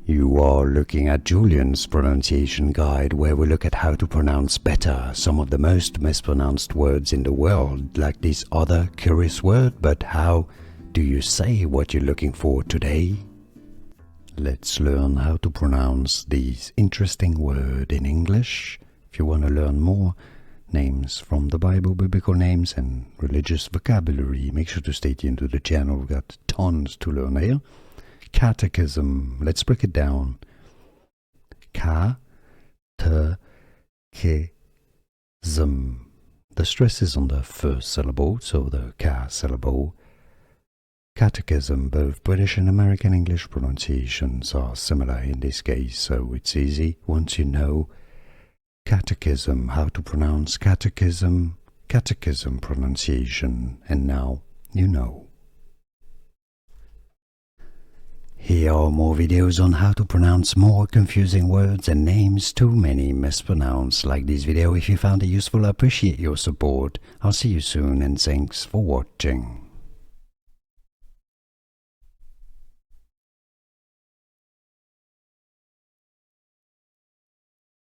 You are looking at Julian's pronunciation guide, where we look at how to pronounce better some of the most mispronounced words in the world, like this other curious word. But how do you say what you're looking for today? Let's learn how to pronounce these interesting words in English. If you want to learn more names from the Bible, biblical names and religious vocabulary, make sure to stay tuned to the channel. We've got tons to learn here. Catechism. Let's break it down. Catechism. The stress is on the first syllable, so the K syllable. Catechism. Both British and American English pronunciations are similar in this case, so it's easy once you know catechism, how to pronounce catechism, catechism pronunciation, and now you know. Here are more videos on how to pronounce more confusing words and names too many mispronounced. Like this video if you found it useful. I appreciate your support. I'll see you soon and thanks for watching.